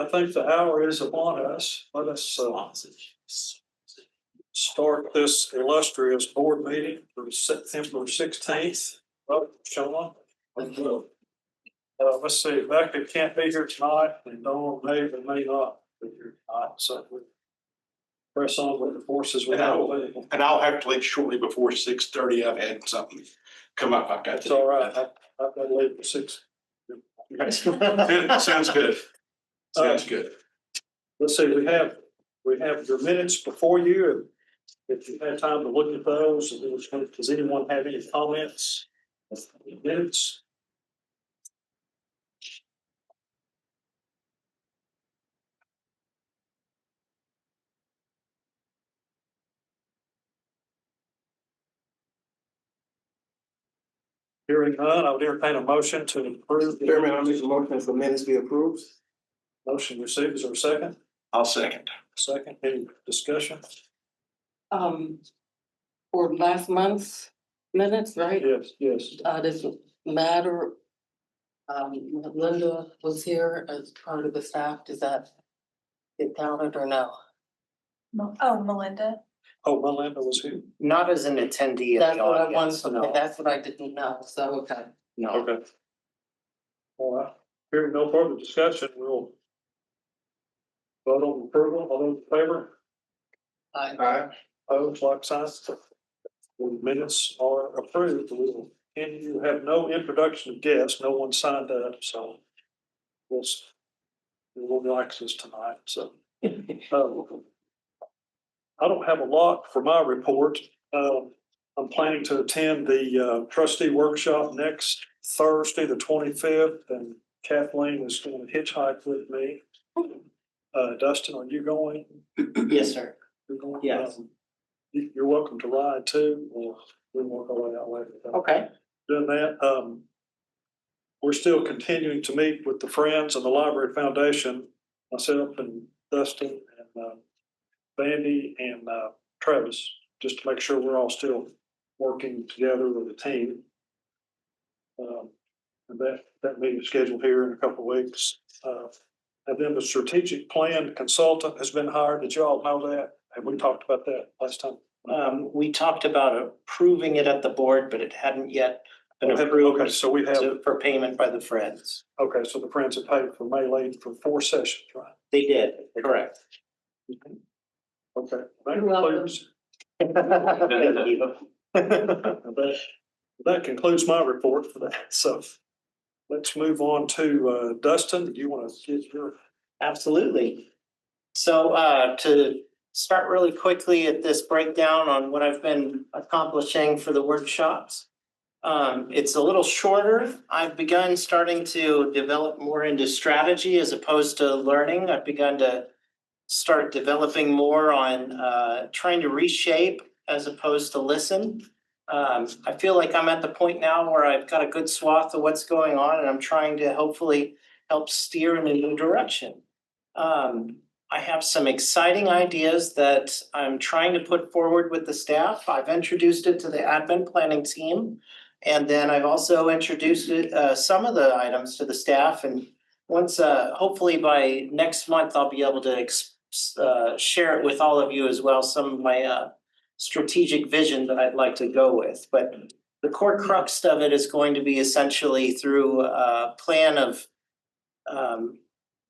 I think the hour is upon us. Let us start this illustrious board meeting for September 16th. Oh, Sean. Let's see, Becca can't be here tonight, and Dawn may or may not be here tonight, so we press on with the forces we have available. And I'll have to leave shortly before 6:30. I've had something come up. I've got to. It's all right. I've got to leave at 6. Sounds good. Sounds good. Let's see, we have your minutes before you. If you've had time to look at those, does anyone have any comments? Minutes? Hearing none, I would entertain a motion to approve. Chairman, I'll make a motion for minutes be approved. Motion received. Is there a second? I'll second. Second, any discussion? For last month's minutes, right? Yes. Does it matter? Linda was here as part of the staff. Does that get counted or no? Oh, Melinda. Oh, Melinda was here. Not as an attendee of That's the what I audience, wanted, no. that's what I didn't know, so, okay. No. Okay. All right, hearing no further discussion, we'll vote on approval. All those in favor? Aye. Opposed, like sign. The minutes are approved. We will, and you have no introduction of guests. No one signed up, so we'll relax this tonight. So I don't have a lot for my report. I'm planning to attend the trustee workshop next Thursday, the 25th, and Kathleen is going to hitchhike with me. Dustin, are you going? Yes, sir. You're going? Yes. You're welcome to ride too, or we can work our way out later. Okay. Doing that, we're still continuing to meet with the Friends of the Library Foundation, myself and Dustin and Vandy and Travis, just to make sure we're all still working together with the team. And that meeting is scheduled here in a couple of weeks. And then the strategic plan consultant has been hired. Did you all know that? Have we talked about that last time? We talked about approving it at the board, but it hadn't yet been approved. Okay, so we have, For payment by the Friends. okay, so the Friends have paid for May late for 4 sessions, right? They did, correct. Okay. That You're welcome. concludes, Thank you. that concludes my report for that. So let's move on to Dustin. Do you want to get your? Absolutely. So to start really quickly at this breakdown on what I've been accomplishing for the workshops. It's a little shorter. I've begun starting to develop more into strategy as opposed to learning. I've begun to start developing more on trying to reshape as opposed to listen. I feel like I'm at the point now where I've got a good swath of what's going on and I'm trying to hopefully help steer in a new direction. I have some exciting ideas that I'm trying to put forward with the staff. I've introduced it to the admin planning team. And then I've also introduced it, some of the items to the staff. And once, hopefully by next month, I'll be able to share it with all of you as well, some of my strategic vision that I'd like to go with. But the core crux of it is going to be essentially through a plan of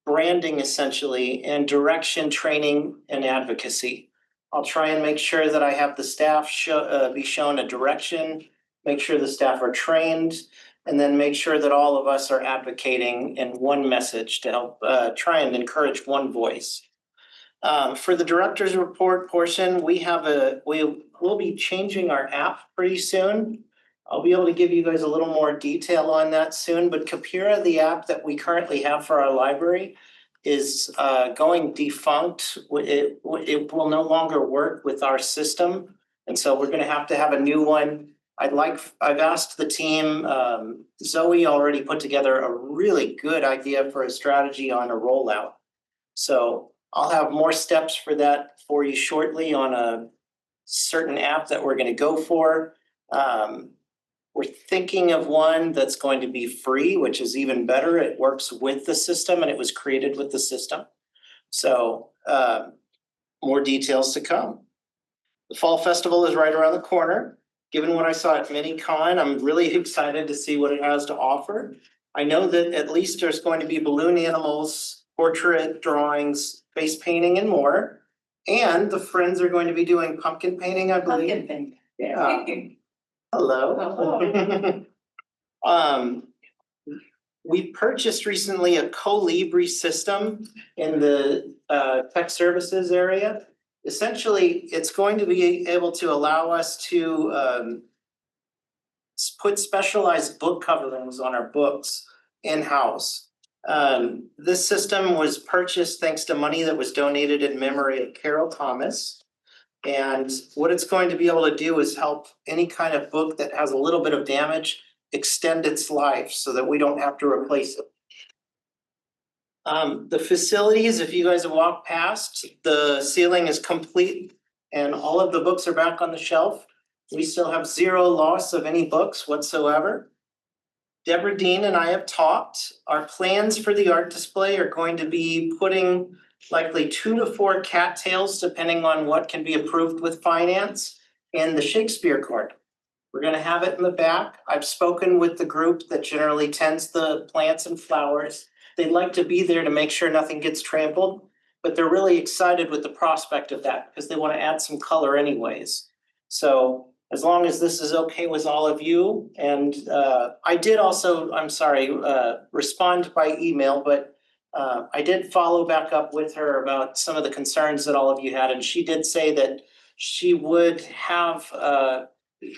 branding essentially and direction, training, and advocacy. I'll try and make sure that I have the staff be shown a direction, make sure the staff are trained, and then make sure that all of us are advocating in one message to help try and encourage one voice. For the director's report portion, we'll be changing our app pretty soon. I'll be able to give you guys a little more detail on that soon, but Kapira, the app that we currently have for our library, is going defunct. It will no longer work with our system. And so we're gonna have to have a new one. I've asked the team, Zoe already put together a really good idea for a strategy on a rollout. So I'll have more steps for that for you shortly on a certain app that we're gonna go for. We're thinking of one that's going to be free, which is even better. It works with the system and it was created with the system. So more details to come. The Fall Festival is right around the corner. Given what I saw at MiniCon, I'm really excited to see what it has to offer. I know that at least there's going to be balloon animals, portrait drawings, face painting and more. And the friends are going to be doing pumpkin painting, I believe. Pumpkin thing. Yeah. Hello. We purchased recently a Colibri system in the tech services area. Essentially, it's going to be able to allow us to put specialized book coverings on our books in-house. This system was purchased thanks to money that was donated in memory of Carol Thomas. And what it's going to be able to do is help any kind of book that has a little bit of damage extend its life so that we don't have to replace it. The facilities, if you guys have walked past, the ceiling is complete and all of the books are back on the shelf. We still have zero loss of any books whatsoever. Deborah Dean and I have talked. Our plans for the art display are going to be putting likely 2 to 4 cattails, depending on what can be approved with finance, and the Shakespeare card. We're gonna have it in the back. I've spoken with the group that generally tends the plants and flowers. They'd like to be there to make sure nothing gets trampled, but they're really excited with the prospect of that because they want to add some color anyways. So as long as this is okay with all of you, and I did also, I'm sorry, respond by email, but I did follow back up with her about some of the concerns that all of you had, and she did say that she would have,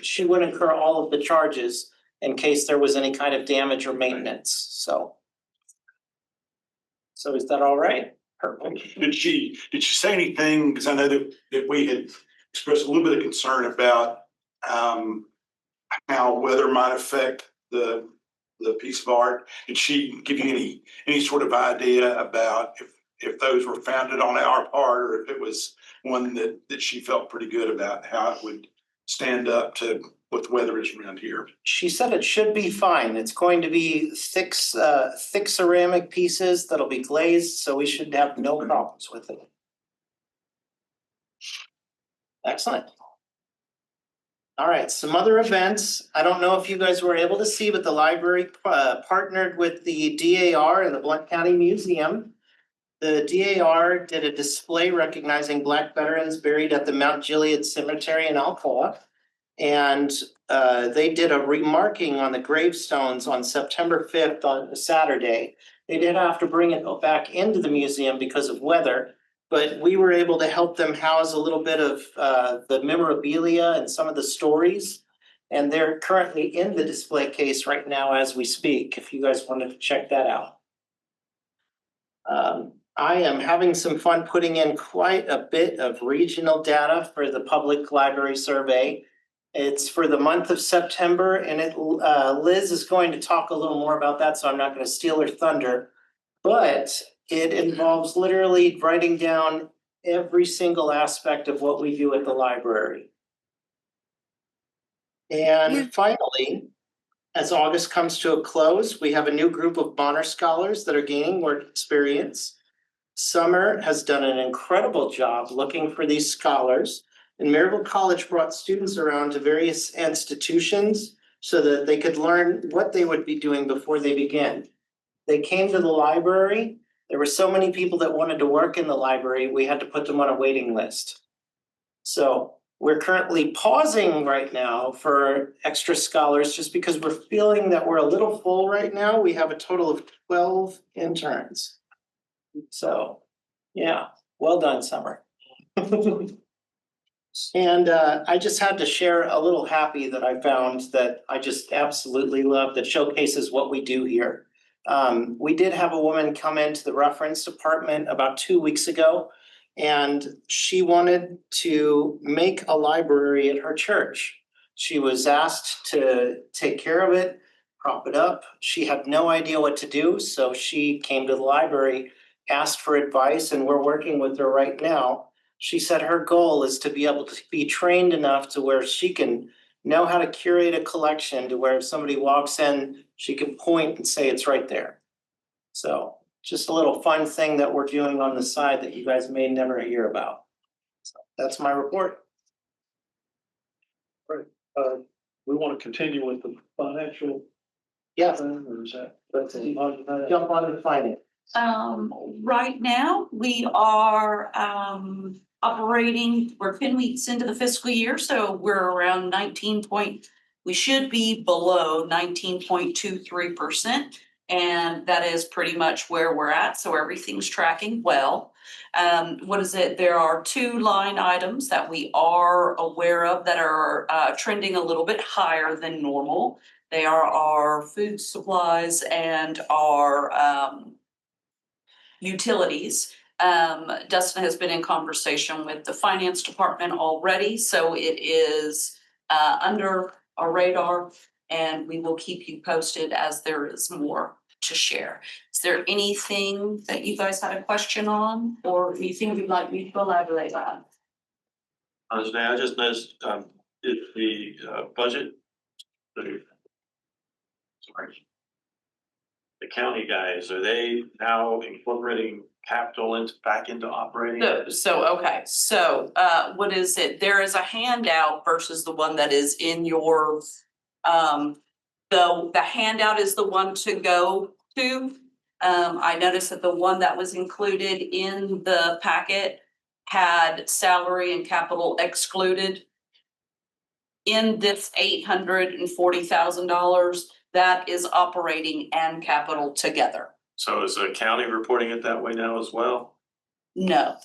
she would incur all of the charges in case there was any kind of damage or maintenance, so. So is that all right? Perfect. Did she say anything? Because I know that we had expressed a little bit of concern about how weather might affect the piece of art. Did she give you any sort of idea about if those were founded on our part, or if it was one that she felt pretty good about how it would stand up to what the weather is around here? She said it should be fine. It's going to be thick ceramic pieces that'll be glazed, so we should have no problems with it. Excellent. All right, some other events. I don't know if you guys were able to see, but the library partnered with the DAR and the Blount County Museum. The DAR did a display recognizing Black veterans buried at the Mount Gilead Cemetery in Alcoa. And they did a remarking on the gravestones on September 5th on a Saturday. They did have to bring it back into the museum because of weather, but we were able to help them house a little bit of the memorabilia and some of the stories. And they're currently in the display case right now as we speak, if you guys wanted to check that out. I am having some fun putting in quite a bit of regional data for the public library survey. It's for the month of September, and Liz is going to talk a little more about that, so I'm not going to steal her thunder. But it involves literally writing down every single aspect of what we do at the library. And finally, as August comes to a close, we have a new group of honor scholars that are gaining work experience. Summer has done an incredible job looking for these scholars. And Maryville College brought students around to various institutions so that they could learn what they would be doing before they begin. They came to the library. There were so many people that wanted to work in the library, we had to put them on a waiting list. So we're currently pausing right now for extra scholars just because we're feeling that we're a little full right now. We have a total of 12 interns. So, yeah, well done, Summer. And I just had to share a little happy that I found that I just absolutely love that showcases what we do here. We did have a woman come into the reference department about 2 weeks ago, and she wanted to make a library at her church. She was asked to take care of it, prop it up. She had no idea what to do, so she came to the library, asked for advice, and we're working with her right now. She said her goal is to be able to be trained enough to where she can know how to curate a collection to where if somebody walks in, she can point and say it's right there. So just a little fun thing that we're doing on the side that you guys may never hear about. So that's my report. We want to continue with the financial Yeah, thing, or is that's a lot of that? jump on and find it. Right now, we are, operating, we're 10 weeks into the fiscal year, so we're around we should be below 19.23%. And that is pretty much where we're at, so everything's tracking well. What is it? There are 2 line items that we are aware of that are trending a little bit higher than normal. They are our food supplies and our utilities. Dustin has been in conversation with the finance department already, so it is under our radar, and we will keep you posted as there is more to share. Is there anything that you guys had a question on, or anything you'd like me to elaborate on? Honestly, I just noticed, is the budget, the county guys, are they now incorporating capital back into operating? Okay, what is it? There is a handout versus the one that is in your, the handout is the one to go to. I noticed that the one that was included in the packet had salary and capital excluded. In this $840,000, that is operating and capital together. So is the county reporting it that way now as well? No,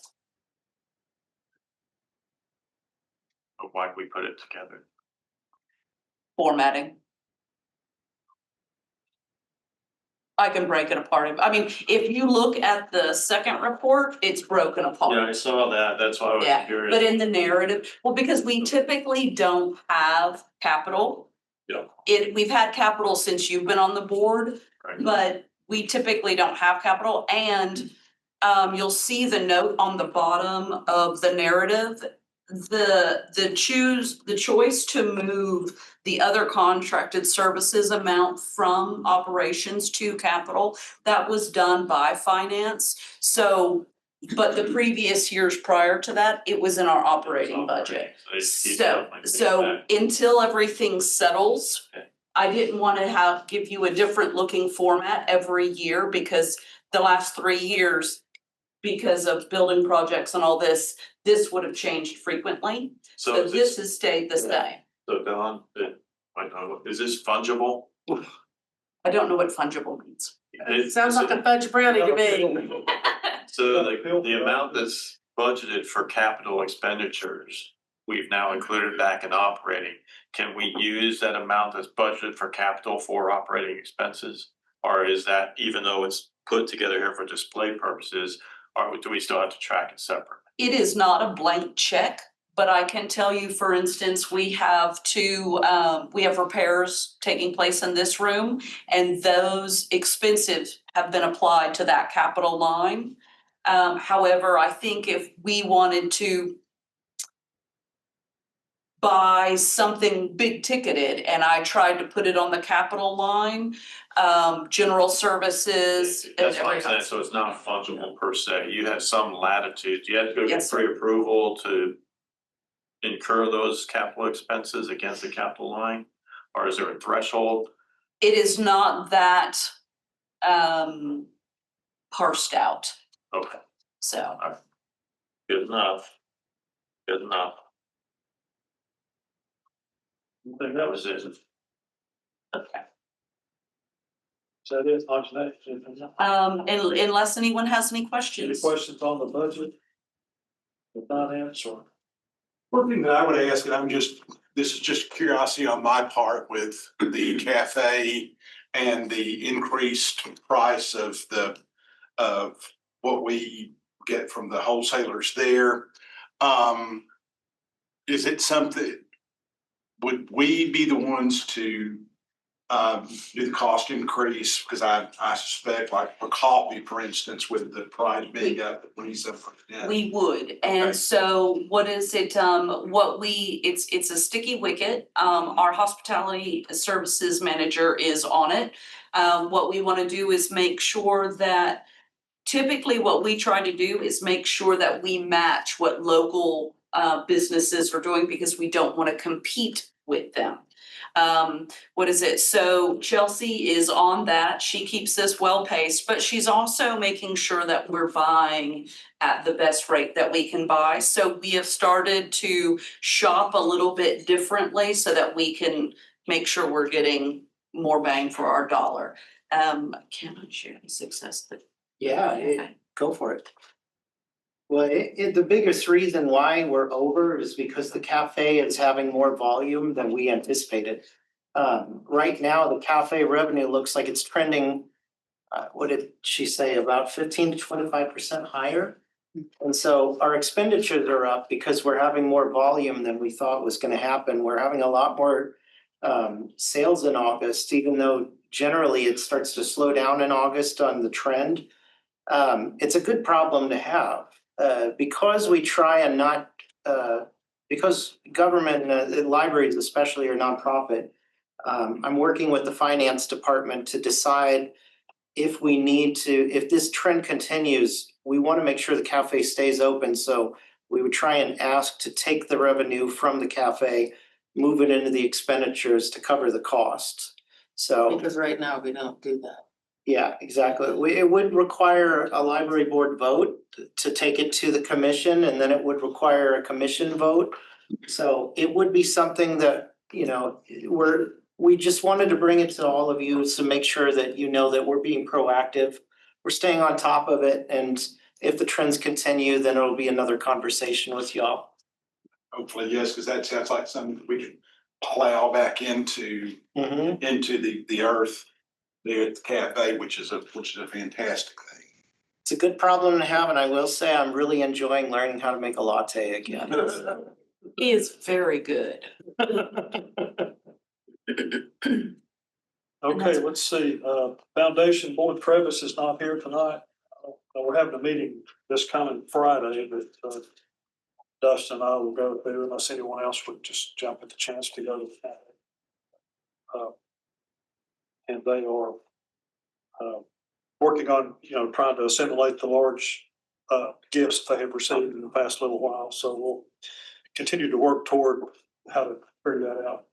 Or why we put it together? formatting. I can break it apart. I mean, if you look at the second report, it's broken apart. Yeah, I saw that. That's why I was Yeah, curious. but in the narrative, well, because we typically don't have capital. Yeah. We've had capital since you've been on the board, Right. but we typically don't have capital. And you'll see the note on the bottom of the narrative. The choice to move the other contracted services amount from operations to capital, that was done by finance. So, but the previous years prior to that, it was in our operating budget. So until everything settles, Okay. I didn't want to give you a different looking format every year, because the last 3 years, because of building projects and all this would have changed frequently. So this has stayed the same. So Don, is this fungible? I don't know what fungible means. Sounds like a fudge brownie to me. So the amount that's budgeted for capital expenditures, we've now included back in operating. Can we use that amount that's budgeted for capital for operating expenses? Or is that, even though it's put together here for display purposes, or do we still have to track it separate? It is not a blank check, but I can tell you, for instance, we have repairs taking place in this room, and those expenses have been applied to that capital line. However, I think if we wanted to buy something big ticketed and I tried to put it on the capital line, general services. That's what I'm saying, so it's not fungible per se, you have some latitude, you have to go get Yes, sir. pre-approval to incur those capital expenses against the capital line, or is there a threshold? It is not that parsed out, Okay, so. good enough. Good enough. I think That was it. Okay. Is that it, Anjanette? Unless anyone has any Any questions. questions on the budget? The finance or? One thing that I would ask, and this is just curiosity on my part with the cafe and the increased price of what we get from the wholesalers there. Is it something, would we be the ones to do the cost increase? Because I suspect like for coffee, for instance, with the price being up, when he's up. Yeah. We would, Okay. and so what is it, it's a sticky wicket, our hospitality services manager is on it. What we wanna do is make sure that, typically what we try to do is make sure that we match what local businesses are doing, because we don't wanna compete with them. What is it? So Chelsea is on that. She keeps this well paced, but she's also making sure that we're buying at the best rate that we can buy. So we have started to shop a little bit differently so that we can make sure we're getting more bang for our dollar. Can I share the success that? Yeah, go for it. Well, the biggest reason why we're over is because the cafe is having more volume than we anticipated. Right now, the cafe revenue looks like it's trending, what did she say, about 15 to 25% higher? And so our expenditures are up because we're having more volume than we thought was gonna happen. We're having a lot more sales in August, even though generally it starts to slow down in August on the trend. It's a good problem to have. Because we try and not, because government, libraries especially are nonprofit, I'm working with the finance department to decide if we need to, if this trend continues, we want to make sure the cafe stays open. So we would try and ask to take the revenue from the cafe, move it into the expenditures to cover the costs. So. Because right now we don't do that. Yeah, exactly. It would require a library board vote to take it to the commission, and then it would require a commission vote. So it would be something that, you know, we just wanted to bring it to all of you to make sure that you know that we're being proactive. We're staying on top of it, and if the trends continue, then it'll be another conversation with y'all. Hopefully, yes, because that sounds like something that we can plow back into the earth there at the cafe, which is a fantastic thing. It's a good problem to have, and I will say I'm really enjoying learning how to make a latte again. He is very good. Okay, let's see, Foundation Board Travis is not here tonight. We're having a meeting this coming Friday that Dustin and I will go to, unless anyone else would just jump at the chance to go to that. And they are working on, trying to assimilate the large gifts they have received in the past little while. So we'll continue to work toward how to figure that out.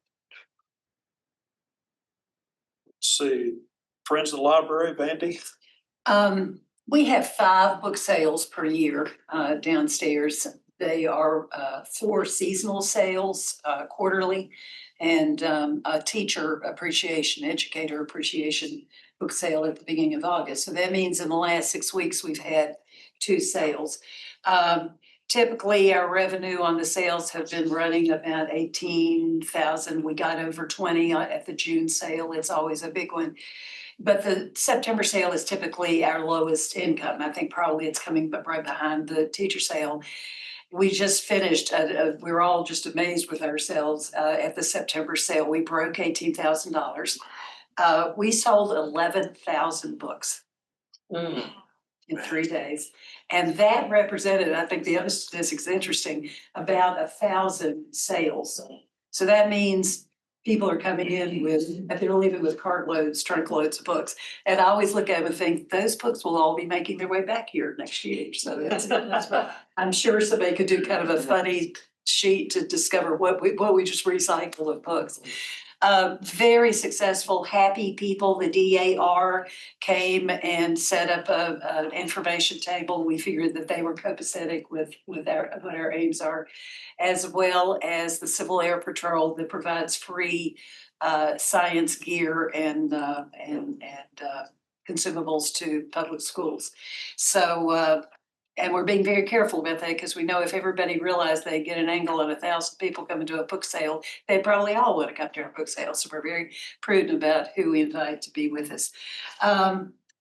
Let's see, Friends of the Library, Vandy. We have 5 book sales per year downstairs. They are 4 seasonal sales quarterly, and a teacher appreciation, educator appreciation book sale at the beginning of August. So that means in the last 6 weeks, we've had 2 sales. Typically, our revenue on the sales have been running about 18,000. We got over 20 at the June sale. It's always a big one. But the September sale is typically our lowest income. I think probably it's coming right behind the teacher sale. We just finished, we were all just amazed with ourselves at the September sale. We broke $18,000. We sold 11,000 books in 3 days. And that represented, I think the other statistics interesting, about 1,000 sales. So that means people are coming in with, they're leaving with cartloads, trunkloads of books. And I always look at them and think, those books will all be making their way back here next year. So that's I'm sure somebody could do kind of a funny sheet to discover what we just recycle of books. Very successful, happy people. The DAR came and set up an information table. We figured that they were copacetic with what our aims are, as well as the Civil Air Patrol that provides free science gear and consumables to public schools. So and we're being very careful about that, because we know if everybody realized they get an angle on 1,000 people coming to a book sale, they probably all want to come to our book sale. So we're very prudent about who we invite to be with us.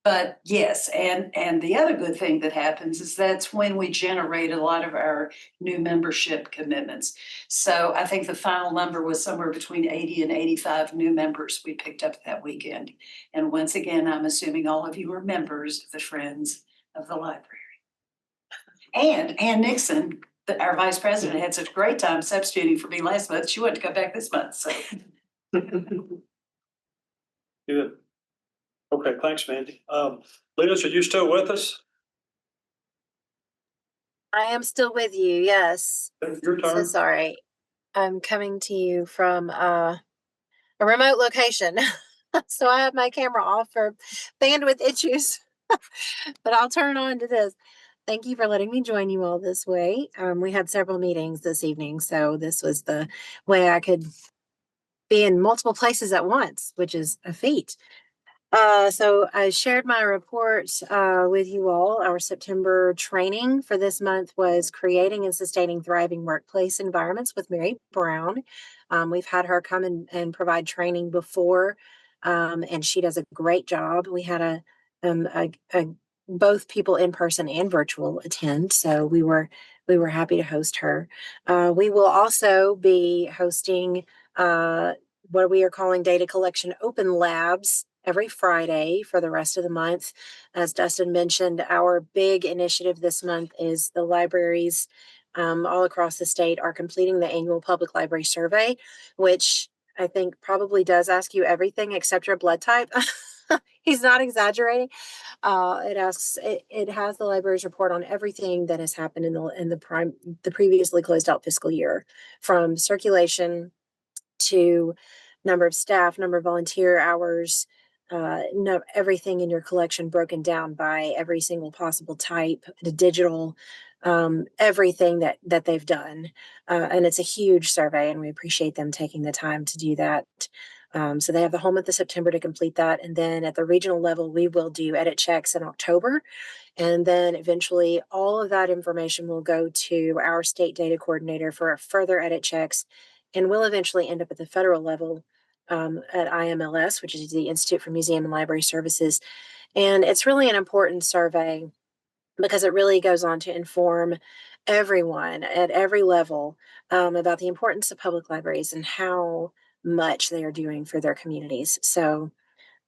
But yes, and the other good thing that happens is that's when we generate a lot of our new membership commitments. So I think the final number was somewhere between 80 and 85 new members we picked up that weekend. And once again, I'm assuming all of you are members of the Friends of the Library. And Ann Nixon, our vice president, had such a great time substituting for me last month. She wanted to come back this month, so. Good. Okay, thanks, Mandy. Liz, are you still with us? I am still with you, yes. Your So turn. sorry. I'm coming to you from a remote location. So I have my camera off for bandwidth issues. But I'll turn on to this. Thank you for letting me join you all this way. We had several meetings this evening, so this was the way I could be in multiple places at once, which is a feat. So I shared my report with you all. Our September training for this month was creating and sustaining thriving workplace environments with Mary Brown. We've had her come and provide training before, and she does a great job. We had both people in person and virtual attend, so we were happy to host her. We will also be hosting what we are calling data collection open labs every Friday for the rest of the month. As Dustin mentioned, our big initiative this month is the libraries all across the state are completing the annual public library survey, which I think probably does ask you everything except your blood type. He's not exaggerating. It has the library's report on everything that has happened in the previously closed out fiscal year, from circulation to number of staff, number of volunteer hours, everything in your collection broken down by every single possible type, the digital, everything that they've done. And it's a huge survey, and we appreciate them taking the time to do that. So they have the whole month of September to complete that. And then at the regional level, we will do edit checks in October. And then eventually all of that information will go to our state data coordinator for further edit checks, and will eventually end up at the federal level at IMLS, which is the Institute for Museum and Library Services. And it's really an important survey because it really goes on to inform everyone at every level about the importance of public libraries and how much they are doing for their communities. So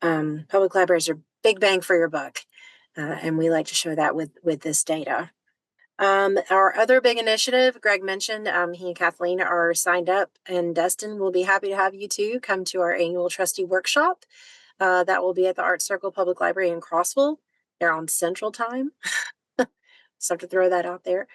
public libraries are big bang for your buck. And we like to show that with this data. Our other big initiative, Greg mentioned, he and Kathleen are signed up, and Dustin will be happy to have you too come to our annual trustee workshop. That will be at the Art Circle Public Library in Crossville. They're on Central Time. Just have to throw that out there.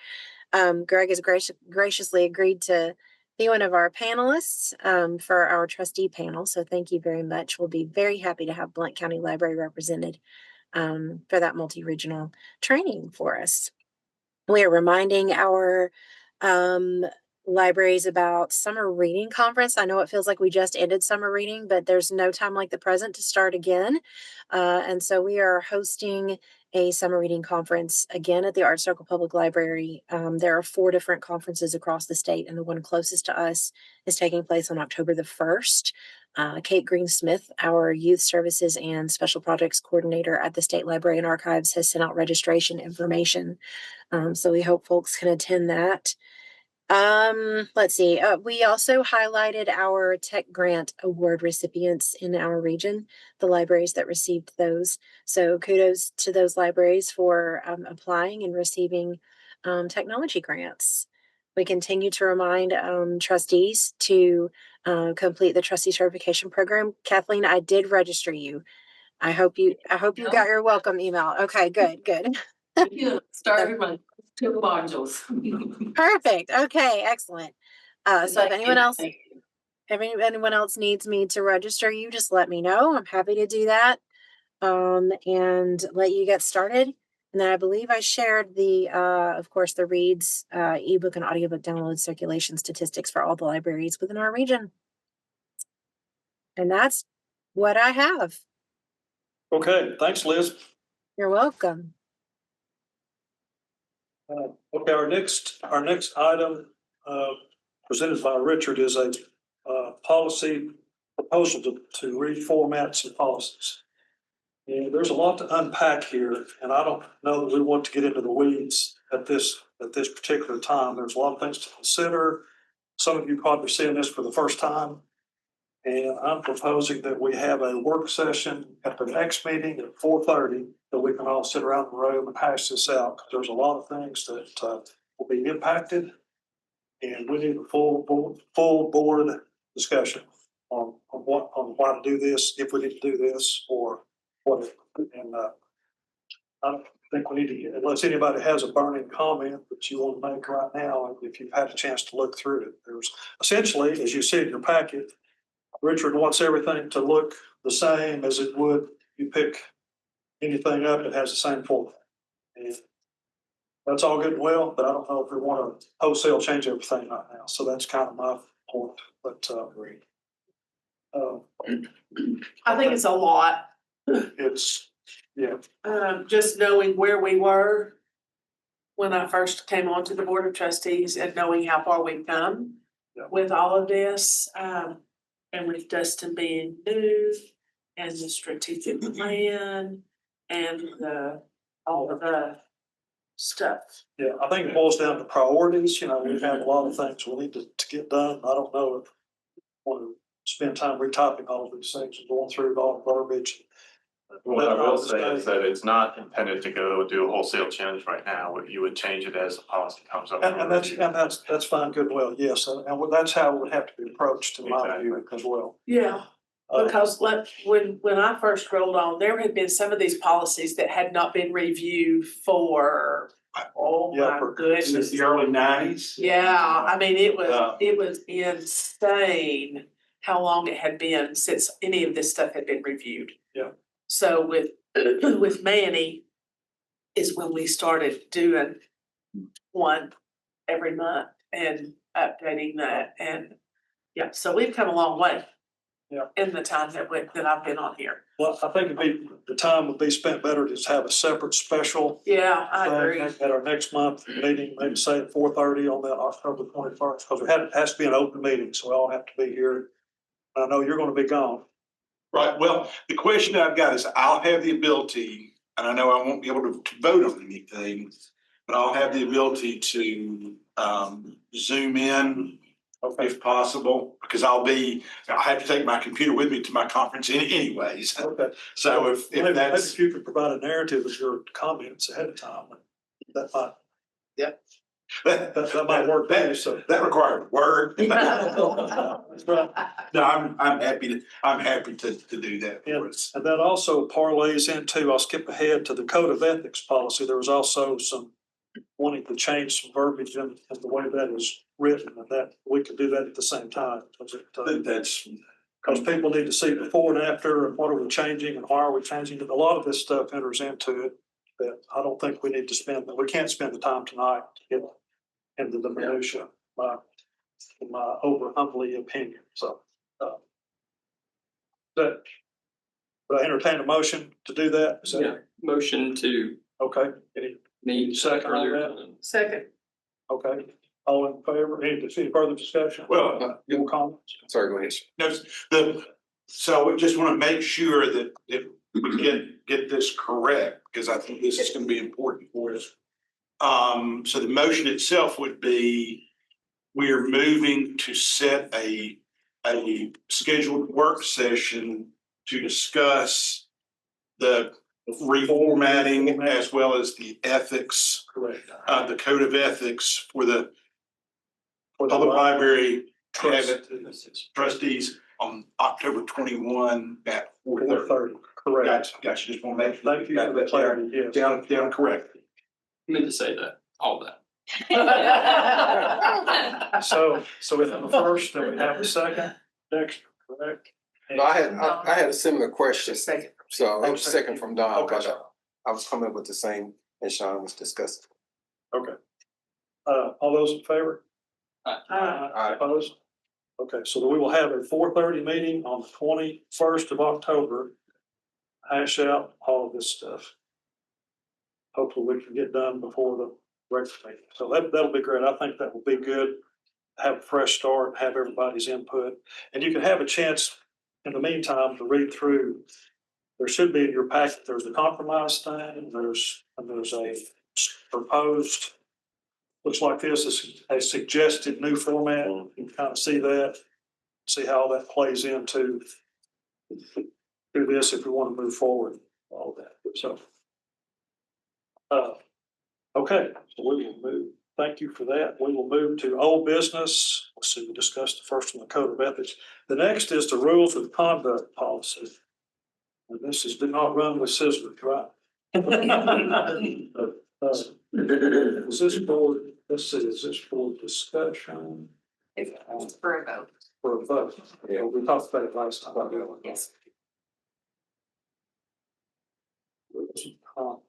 Greg has graciously agreed to be one of our panelists for our trustee panel. So thank you very much. We'll be very happy to have Blount County Library represented for that multi-regional training for us. We are reminding our libraries about summer reading conference. I know it feels like we just ended summer reading, but there's no time like the present to start again. And so we are hosting a summer reading conference again at the Art Circle Public Library. There are 4 different conferences across the state, and the one closest to us is taking place on October the 1st. Kate Green-Smith, our Youth Services and Special Projects Coordinator at the State Library and Archives, has sent out registration information. So we hope folks can attend that. Let's see. We also highlighted our Tech Grant Award recipients in our region, the libraries that received those. So kudos to those libraries for applying and receiving technology grants. We continue to remind trustees to complete the trustee certification program. Kathleen, I did register you. I hope you got your welcome email. Okay, good. You started my 2 modules. Perfect. Okay, excellent. So if anyone else needs me to register you, just let me know. I'm happy to do that. And let you get started. And then I believe I shared of course, the Reads ebook and audiobook download circulation statistics for all the libraries within our region. And that's what I have. Okay, thanks, Liz. You're welcome. Okay, our next item presented by Richard is a policy proposal to reformat some policies. And there's a lot to unpack here, and I don't know that we want to get into the weeds at this particular time. There's a lot of things to consider. Some of you probably seeing this for the first time. And I'm proposing that we have a work session at the next meeting at 4:30, that we can all sit around the room and hash this out, because there's a lot of things that will be impacted. And we need a full board discussion on why to do this, if we need to do this, or what. And I don't think we need to, unless anybody has a burning comment that you want to make right now, if you've had a chance to look through it. There's essentially, as you see in your packet, Richard wants everything to look the same as it would you pick anything up that has the same format. And that's all good and well, but I don't know if we want to wholesale change everything right now. So that's kind of my point. But I think it's a lot, it's, yeah, just knowing where we were when I first came onto the Board of Trustees and knowing how far we've come with all of this, and with Dustin being new and the strategic plan and all of the stuff. yeah, I think it boils down to priorities. You know, we've had a lot of things we need to get done. I don't know if I want to spend time retyping all of these things and going through all the verbiage. What I will say is that it's not intended to go do a wholesale change right now. You would change it as the policy comes up. And that's fine, good, well, yes, and that's how it would have to be approached in my view as well. Yeah, because when I first rolled on, there had been some of these policies that had not been reviewed for, oh my goodness. Since the early 90s. Yeah, I mean, it was insane how long it had been since any of this stuff had been reviewed. Yeah. So with Manny is when we started doing one every month and updating that, and yeah, so we've come a long way. Yeah. In the time that I've been on here. Well, I think the time would be spent better to just have a separate special. Yeah, I agree. At our next month meeting, maybe say at 4:30 on that October 21st, because it has to be an open meeting, so we all have to be here. I know you're going to be gone. Right, well, the question I've got is, I'll have the ability, and I know I won't be able to vote on anything, but I'll have the ability to Zoom in if possible, because I have to take my computer with me to my conference anyways. Okay. So if maybe that's. you could provide a narrative of your comments ahead of time, that might. Yeah. That might work better, so. That required word. That's right. No, I'm happy to do that for us. And that also parlays into, I'll skip ahead to the code of ethics policy. There was also some wanting to change some verbiage in the way that is written, and that we could do that at the same time. That's because people need to see before and after, and what are we changing and why are we changing it. A lot of this stuff enters into it that I don't think we need to spend, we can't spend the time tonight to get into the minutia, in my over humbly opinion. So, would I entertain a motion to do that? Is that Yeah, motion to okay? Any meet second on earlier. that? Second. Okay, all in favor? Any further discussion? well. More comments? Sorry, go ahead. No, so we just want to make sure that we get this correct, because I think this is going to be important for us. So the motion itself would be, we are moving to set a scheduled work session to discuss the reformatting as well as the ethics, Correct. the code of ethics for the public library trustees on October 21 at 4:30. 4:30, correct. Gotcha, just want to make sure. Thank you for the clarity, yes. Down correct. I meant to say that, all that. So we have a first, and we have a second, Dexter, correct? No, I had a similar question. Second. So it was second from Don, Okay. but I was coming with the same as Sean was discussing. Okay. All those in favor? Aye. Opposed? Okay, so we will have a 4:30 meeting on the 21st of October. Hash out all of this stuff. Hopefully we can get done before the regular meeting. So that'll be great. I think that will be good. Have a fresh start, have everybody's input. And you can have a chance in the meantime to read through. there should be in your packet, there's a compromise thing, there's a proposed, looks like this is a suggested new format. You can kind of see that, see how that plays into this if we want to move forward, all that, so. Okay, so we will move, thank you for that. We will move to old business. Let's see, we discussed the first one, the code of ethics. The next is the rules of conduct policy. And this is do not run with scissors, right? Is this for, let's see, is this for discussion? It's for a vote. For a vote? Yeah, we talked about it last time. Yes. Rules of conduct.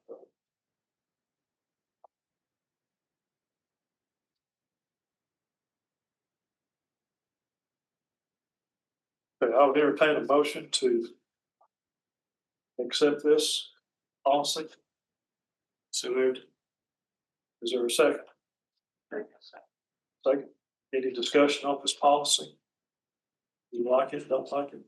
Okay, I would entertain a motion to accept this policy. So moved. Is there a second? Second. Any discussion on this policy? You like it, don't like it?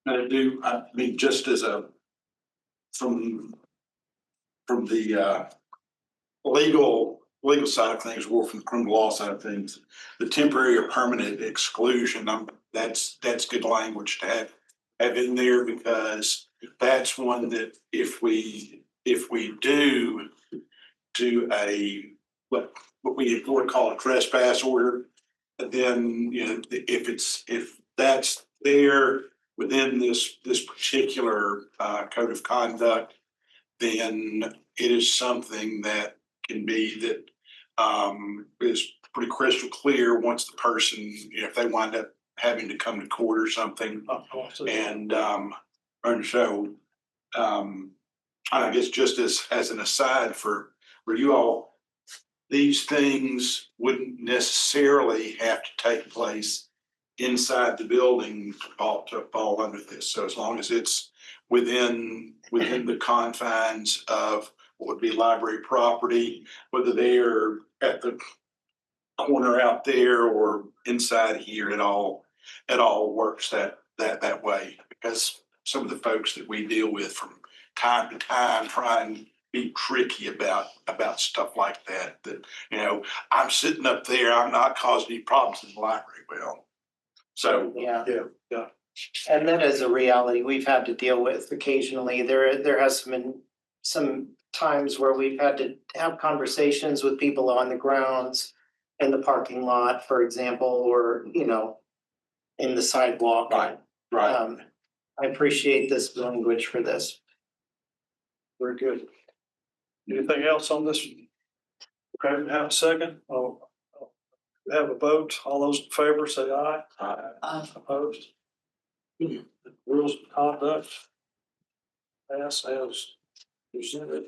I mean, just as a, from the legal side of things, or from the criminal law side of things, the temporary or permanent exclusion, that's good language to have in there, because that's one that if we do what we would call a trespass order, then, you know, if that's there within this particular code of conduct, then it is something that can be is pretty crystal clear once the person, you know, if they wind up having to come to court or something. And so I guess just as an aside for you all, these things wouldn't necessarily have to take place inside the building to fall under this. So as long as it's within the confines of what would be library property, whether they're at the corner out there or inside here, it all works that way. Because some of the folks that we deal with from time to time try and be tricky about stuff like that, you know, I'm sitting up there, I'm not causing any problems in the library. Well, so Yeah. Yeah. And that is a reality we've had to deal with occasionally. There has been some times where we've had to have conversations with people on the grounds, in the parking lot, for example, or, you know, in the sidewalk. Right. I appreciate this language for this. Very good. Anything else on this? Okay, we have a second. We have a vote. All those in favor say aye. Aye. Opposed? Rules of conduct. Pass as presented.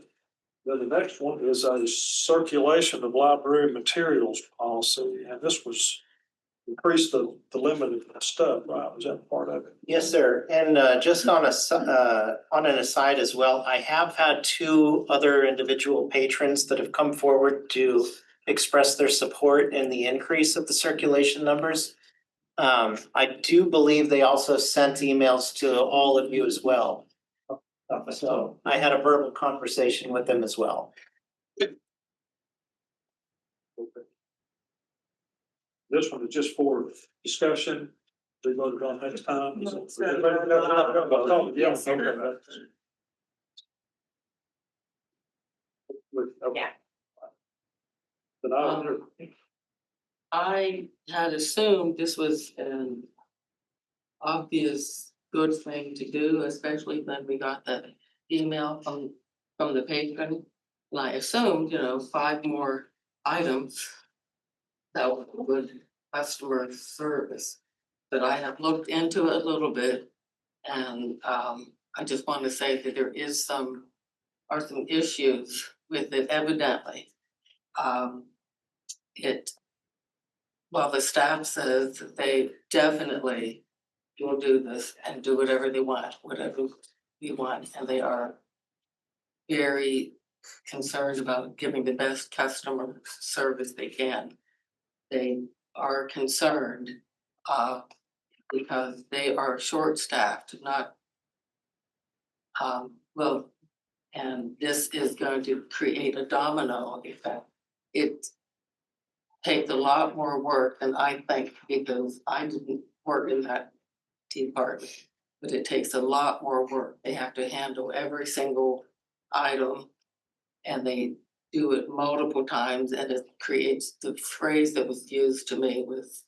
Then the next one is a circulation of library materials policy, and this was increase the limit of stuff, right? Was that part of it? Yes, sir. And just on an aside as well, I have had 2 other individual patrons that have come forward to express their support in the increase of the circulation numbers. I do believe they also sent emails to all of you as well. So I had a verbal conversation with them as well. This one is just for discussion. They voted on next time. Yes. Okay. Yeah. Then I had assumed this was an obvious good thing to do, especially when we got the email from the patron. And I assumed, 5 more items that would customer service. But I have looked into it a little bit, and I just want to say that there are some issues with it evidently. While the staff says that they definitely will do this and do whatever they want, whatever we want, and they are very concerned about giving the best customer service they can. They are concerned, because they are short-staffed, not, well, and this is going to create a domino effect. It takes a lot more work than I think, because I didn't work in that department, but it takes a lot more work. They have to handle every single item, and they do it multiple times, and it creates the phrase that was used to me was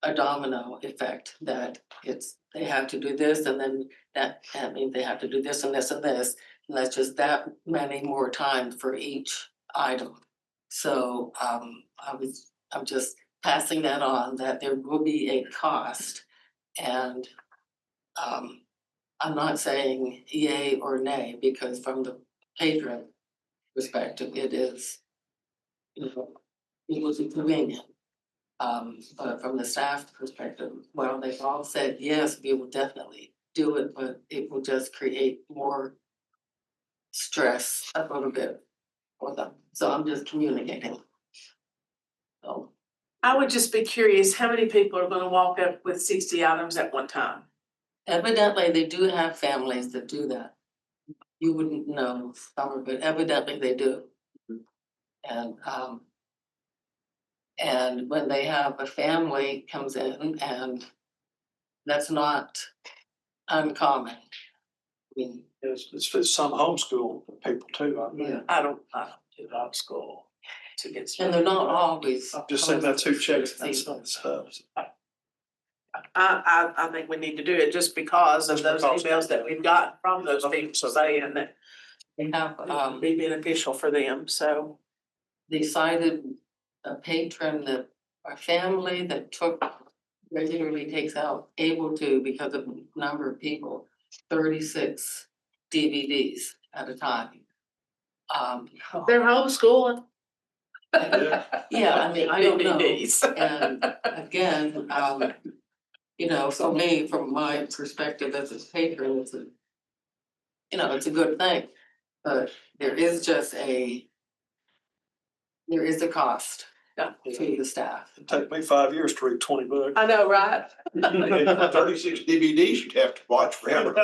a domino effect, that they have to do this, and then that means they have to do this and this and this, and that's just that many more times for each item. So I'm just passing that on, that there will be a cost, and I'm not saying yay or nay, because from the patron perspective, it is, it was convenient. But from the staff perspective, well, they've all said, yes, we will definitely do it, but it will just create more stress a little bit for them. So I'm just communicating. So I would just be curious, how many people are gonna walk up with 60 items at one time? evidently, they do have families that do that. You wouldn't know, but evidently they do. And when they have a family comes in, and that's not uncommon. I mean, It's some homeschool people too. yeah, I don't do homeschool to get and started. they're not always. I'm just saying that's who checks that stuff. I think we need to do it just because of those Just because. emails that we've gotten from those people saying that They have, it would be beneficial for them, so. they cited a patron that, a family that regularly takes out, able to, because of the number of people, 36 DVDs at a time. They're homeschooling. Yeah, I mean, I don't know. DVDs. And again, for me, from my perspective as a patron, it's a good thing. But there is a cost to the staff. It'd take me 5 years to read 20 books. I know, right? 36 DVDs you'd have to watch forever.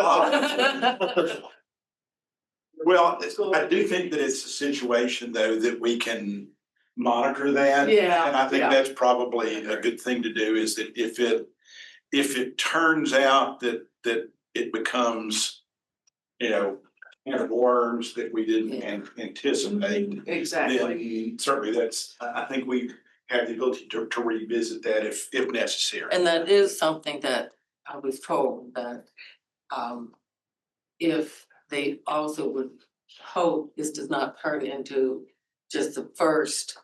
Well, I do think that it's a situation though that we can monitor that. Yeah, And I think yeah. that's probably a good thing to do, is that if it turns out that it becomes, kind of worms that we didn't anticipate, Exactly. then certainly I think we have the ability to revisit that if necessary. And that is something that I was told, that if they also would hope this does not turn into just the first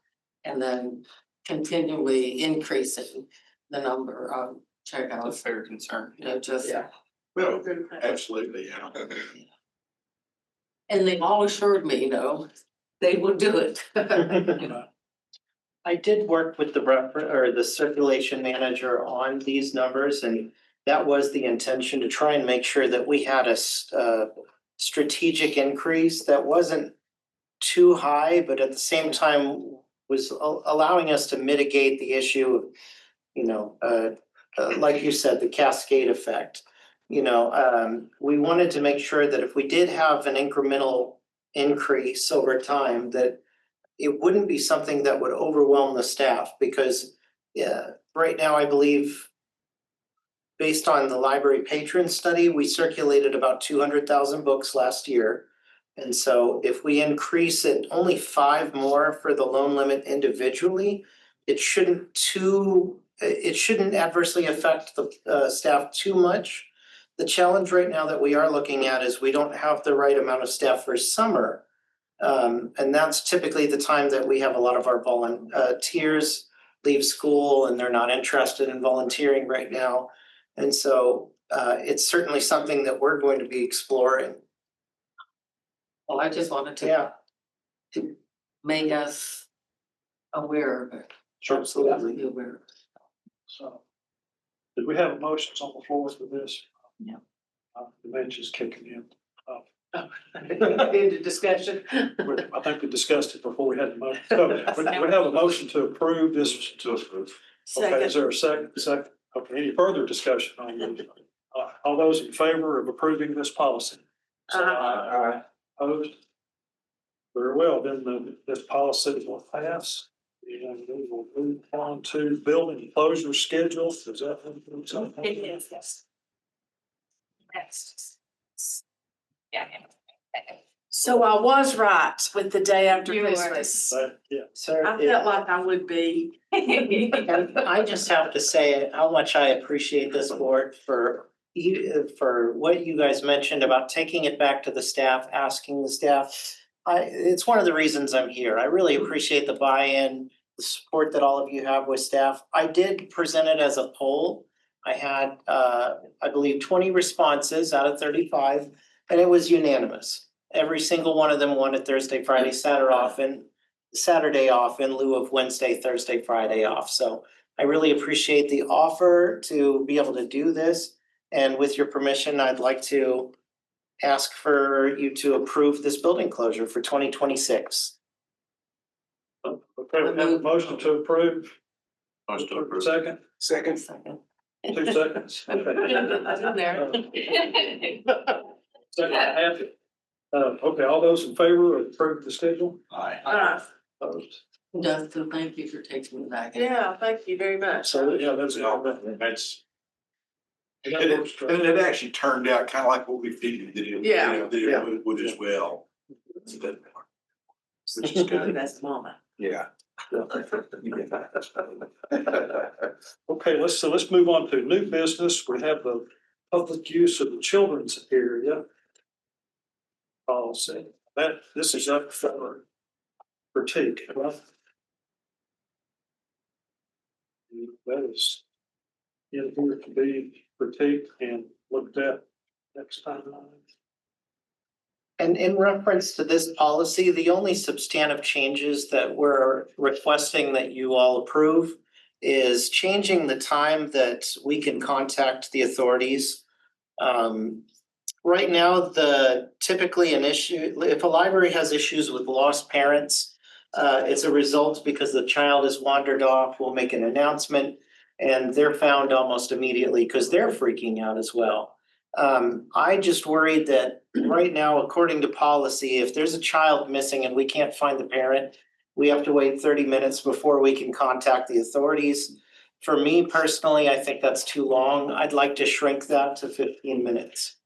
and then continually increasing the number of checkouts. fair concern. Just. Yeah. Well, absolutely, yeah. And they all assured me, they will do it. I did work with the circulation manager on these numbers, and that was the intention, to try and make sure that we had a strategic increase that wasn't too high, but at the same time was allowing us to mitigate the issue of, like you said, the cascade effect. We wanted to make sure that if we did have an incremental increase over time, that it wouldn't be something that would overwhelm the staff, because right now, I believe, based on the library patron study, we circulated about 200,000 books last year. And so if we increase it only 5 more for the loan limit individually, it shouldn't adversely affect the staff too much. The challenge right now that we are looking at is we don't have the right amount of staff for summer. And that's typically the time that we have a lot of our volunteers leave school, and they're not interested in volunteering right now. And so it's certainly something that we're going to be exploring. Well, I just wanted to make us aware of it. Sure, absolutely. Be aware of it. So, did we have motions on the floor for this? Yeah. The bench is kicking in. Into discussion. I think we discussed it before we had the motion. So we have a motion to approve this. To approve. Okay, is Second, there a second? Second. Okay, any further discussion on this? All those in favor of approving this policy? Say aye. Opposed? Very well, then this policy will pass. And we will move on to building closure schedule. Is that? It is, yes. Next. Yeah. so I was right with the day after You were. Christmas. Yeah. Sir, I felt like I would be. and I just have to say how much I appreciate this board for you, for what you guys mentioned about taking it back to the staff, asking the staff. It's one of the reasons I'm here. I really appreciate the buy-in, the support that all of you have with staff. I did present it as a poll. I had, I believe 20 responses out of 35, and it was unanimous. Every single one of them wanted Thursday, Friday, Saturday off in lieu of Wednesday, Thursday, Friday off. So I really appreciate the offer to be able to do this. And with your permission, I'd like to ask for you to approve this building closure for 2026. Okay, we have a motion to approve. Motion to approve. Second, Second. 2 seconds. I was in there. Second, happy. Okay, all those in favor of approving the schedule? Uh, Opposed? Dustin, thank you for taking me back. Yeah, thank you very much. So, yeah, that's. That's, and it actually turned out kind of like what we figured that it, Yeah. that it would as well. So that- Which is good. That's mama. Yeah. Okay, let's move on to new business. We have the public use of the children's area policy. This is up for critique, right? That is in here to be critiqued and looked at next time. And in reference to this policy, the only substantive changes that we're requesting that you all approve is changing the time that we can contact the authorities. Right now, typically an issue, if a library has issues with lost parents, it's a result because the child has wandered off, we'll make an announcement and they're found almost immediately because they're freaking out as well. I just worried that right now, according to policy, if there's a child missing and we can't find the parent, we have to wait 30 minutes before we can contact the authorities. For me personally, I think that's too long. I'd like to shrink that to 15 minutes.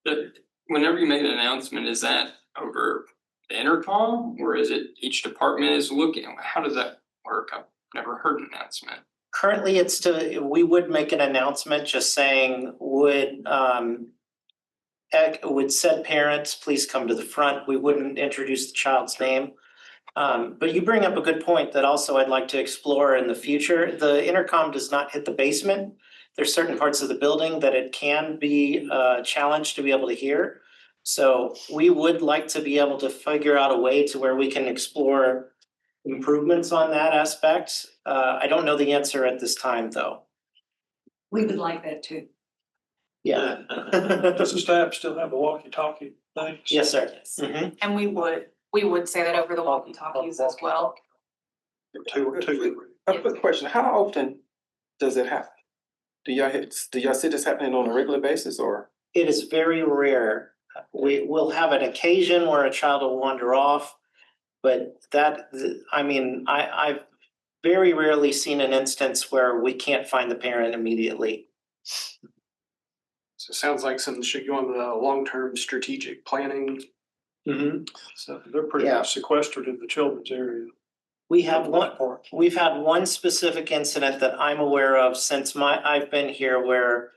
But whenever you make an announcement, is that over the intercom or is it each department is looking? How does that work? I've never heard an announcement. Currently, we would make an announcement just saying, would said parents please come to the front. We wouldn't introduce the child's name. But you bring up a good point that also I'd like to explore in the future. The intercom does not hit the basement. There's certain parts of the building that it can be challenged to be able to hear. So we would like to be able to figure out a way to where we can explore improvements on that aspect. I don't know the answer at this time, though. We would like that too. Yeah. Does the staff still have the walkie-talkie things? Yes, sir. And we would say that over the walkie-talkies as well. Two. A quick question, how often does it happen? Do y'all see this happening on a regular basis or? It is very rare. We will have an occasion where a child will wander off. But I've very rarely seen an instance where we can't find the parent immediately. So it sounds like something should go into the long-term strategic planning. So they're pretty Yeah. much sequestered in the children's area. We've had one specific incident that I'm aware of since I've been here where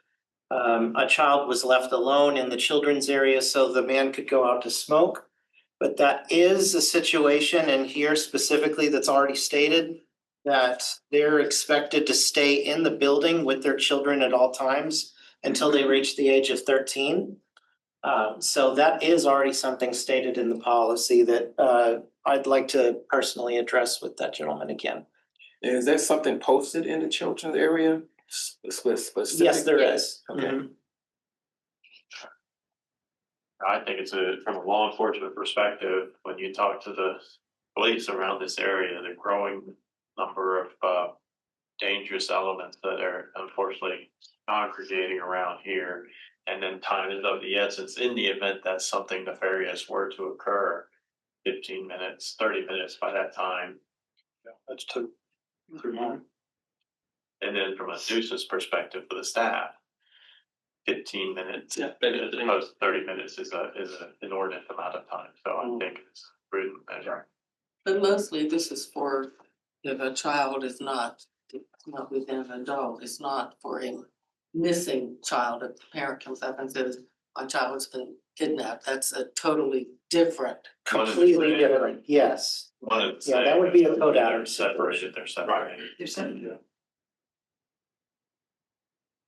a child was left alone in the children's area so the man could go out to smoke. But that is a situation in here specifically that's already stated that they're expected to stay in the building with their children at all times until they reach the age of 13. So that is already something stated in the policy that I'd like to personally address with that gentleman again. Is that something posted in the children's area? Yes, there is. Okay. I think it's from a law enforcement perspective, when you talk to the police around this area, the growing number of dangerous elements that are unfortunately congregating around here. And then time is of the essence in the event that something nefarious were to occur, 15 minutes, 30 minutes by that time. Yeah, that's too long. And then from a nuisance perspective for the staff, 15 minutes, as opposed to 30 minutes is an inordinate amount of time. So I think it's a prudent measure. But mostly this is for if a child is not within an adult, it's not for a missing child. If the parent comes up and says, my child has been kidnapped, that's a totally different. Completely different, yes. Yeah, that would be a code out. They're separated. There's some-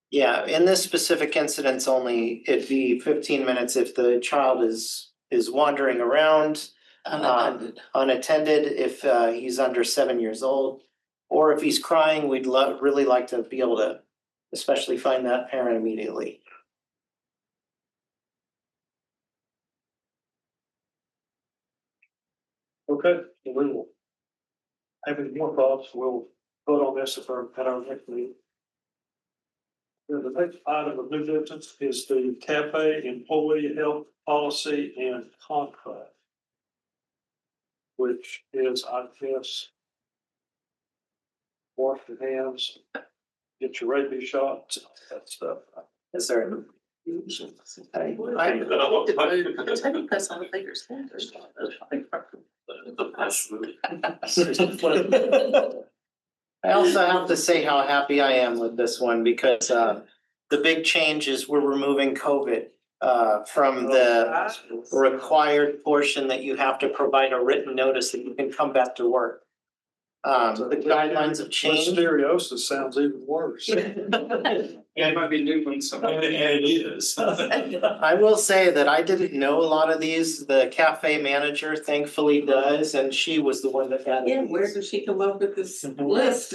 Yeah, in this specific incident, only it'd be 15 minutes if the child is wandering around Unattended. unattended, if he's under 7 years old, or if he's crying, we'd really like to be able to especially find that parent immediately. Okay, we will have any more thoughts, we'll vote on this at our next meeting. Then the next item of new business is the cafe employee health policy and contract, which is, I guess, wash your hands, get your rabies shots, that stuff. Is there? I also have to say how happy I am with this one because the big change is we're removing COVID from the required portion that you have to provide a written notice that you can come back to work. The guidelines have changed. Listeriosis sounds even worse. Yeah, it might be new ones. And it is. I will say that I didn't know a lot of these. The cafe manager thankfully does, and she was the one that had. Yeah, where did she come up with this list?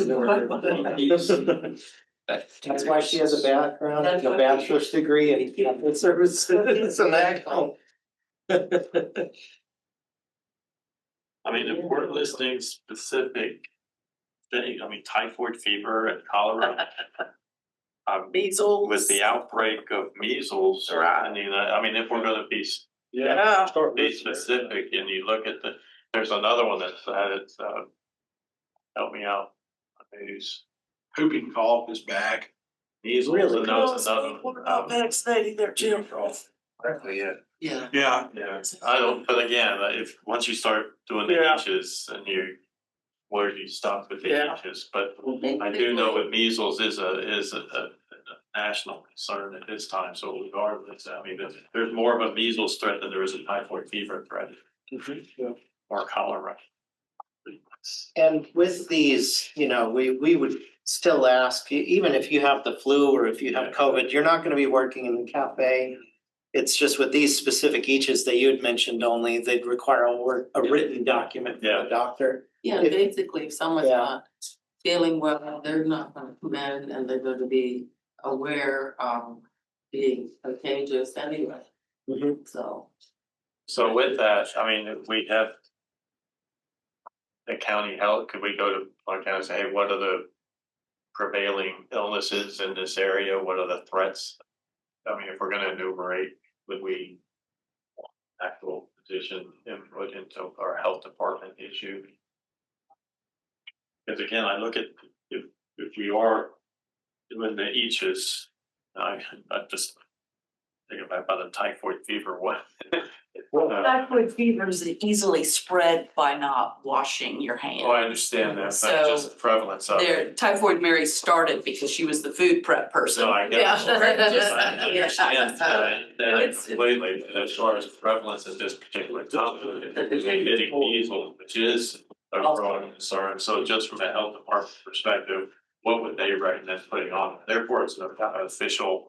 That's why she has a background, a bachelor's degree in cafe services and that. I mean, if we're listing specific things, I mean, typhoid fever and cholera. Measles. With the outbreak of measles, I mean, if we're gonna be Yeah. specific and you look at there's another one that's help me out. News. Whooping cough is back. Measles Really? and those another. vaccinating their children. Yeah. Yeah. Yeah, I don't, but again, if, once you start doing the Yeah. inches and where do you stop with the Yeah. inches? But I do know that measles is a national concern at this time, so regardless, I mean, there's more of a measles threat than there is a typhoid fever threat. Yeah. Or cholera. And with these, we would still ask, even if you have the flu or if you have COVID, you're not gonna be working in the cafe. It's just with these specific eaches that you had mentioned only, they'd require a written document from the doctor. Yeah, If- basically, if someone's Yeah. not feeling well, they're not gonna come in and they're gonna be aware of being contagious anyway, Mhm. so. So with that, I mean, if we have the county health, could we go to our county and say, hey, what are the prevailing illnesses in this area? What are the threats? I mean, if we're gonna enumerate, would we actual position input into our health department issue? Because again, I look at if we are doing the eaches, I just think about the typhoid fever one. Typhoid fever is easily spread by not washing your hands. Oh, I understand that, that's So, just the prevalence of it. Typhoid Mary started because she was the food prep person. No, I get it. Yeah. I understand that completely, but as far as prevalence at this particular time, it's getting measles, which is a growing concern. So just from a health department perspective, what would they recommend putting on? Therefore, it's an official.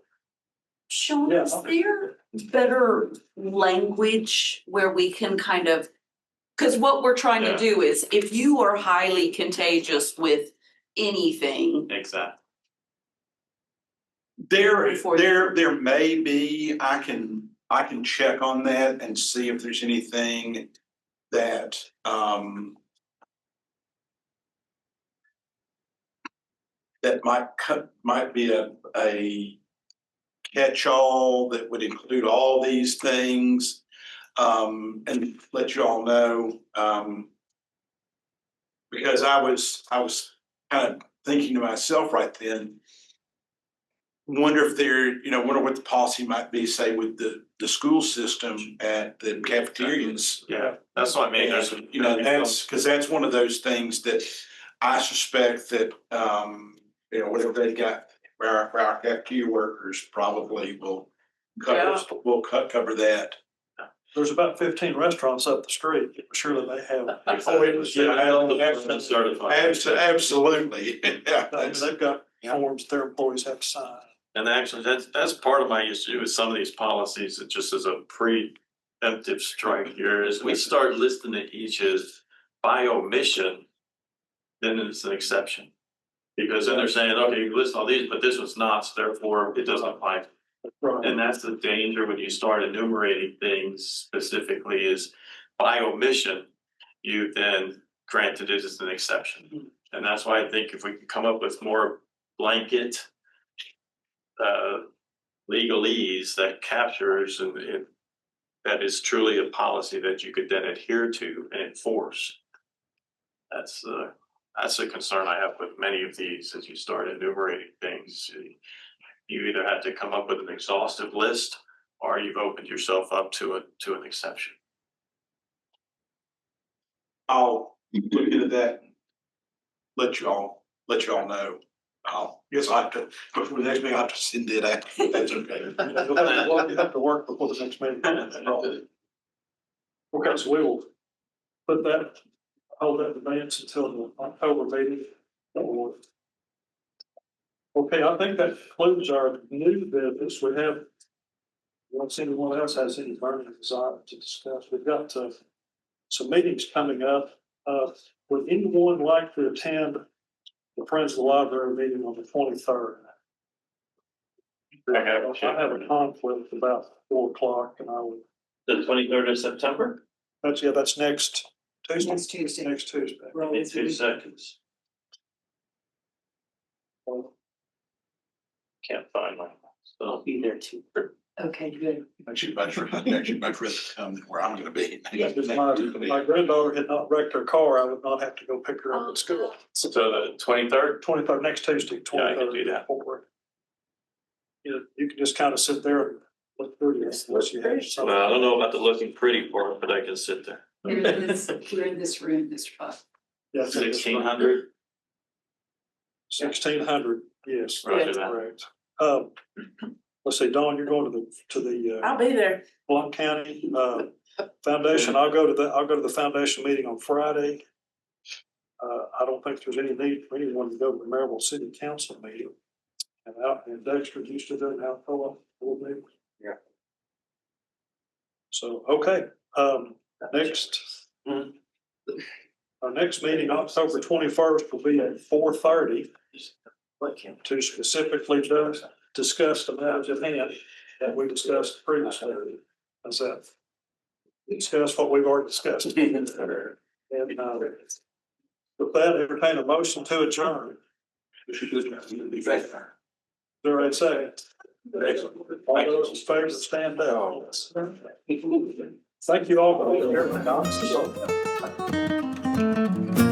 Sean, Yeah. is there better language where we can kind of, because what we're trying to Yeah. do is if you are highly contagious with anything. Exactly. There may be, I can I can check on that and see if there's anything that, that might be a catch-all that would include all these things, and let you all know, because I was kind of thinking to myself right then, wonder if wonder what the policy might be, say, with the school system at the cafeterias. Yeah, that's what I mean. There's, That's one of those things that I suspect that, whatever they got, our cafeteria workers probably will cover that. There's about 15 restaurants up the street. Surely they have. Absolutely. Yeah, They've got forms their employees have to sign. And actually, that's part of my issue with some of these policies, that just as a preemptive strike here, is we start listing it each as by omission, then it's an exception. Because then they're saying, okay, you list all these, but this one's not, so therefore it doesn't apply. Right. And that's the danger when you start enumerating things specifically, is by omission, you then granted it as an exception. And that's why I think if we can come up with more blanket legalese that captures and that is truly a policy that you could then adhere to and enforce. That's the concern I have with many of these. As you start enumerating things, you either have to come up with an exhaustive list, or you've opened yourself up to an exception. I'll look into that. Let you all know. Yes, I have to, before the next meeting, I have to send it out. That's okay. You have to work before the next meeting. Okay, so we will hold that advance until the October meeting. Okay, I think that concludes our new business. We have, unless anyone else has any burning desire to discuss, we've got some meetings coming up. Would anyone like to attend the Friends of the Library meeting on the 23rd? I have a conflict about 4 o'clock, and I would. The 23rd of September? That's next Tuesday. Next Tuesday. Next Tuesday. Give me 2 seconds. Can't find my, so I'll be there too. Okay, good. Actually, much rather come where I'm gonna be. If my granddaughter had not wrecked her car, I would not have to go pick her up at school. So the 23rd? 23rd, next Tuesday, 23rd. Yeah, I can do that. You can just kind of sit there and look through this. Unless you have something. Well, I don't know about the looking pretty part, but I can sit there. We're in this room, Mr. Fox. Yeah, 1600? 1600, yes. Roger that's that. correct. Let's see, Dawn, you're going to the I'll be there. Blount County Foundation. I'll go to the foundation meeting on Friday. I don't think there's any need for anyone to go to the Maryville City Council meeting. And Dexter used to do it, Alcoa, meeting. Yeah. So, okay, our next meeting, October 21st, will be at 4:30 to specifically discuss the matters at hand that we discussed previously. That's that. Discuss what we've already discussed. And with that, entertain a motion to adjourn. There, I'd say. All those in favor, stand up. Thank you all for being here.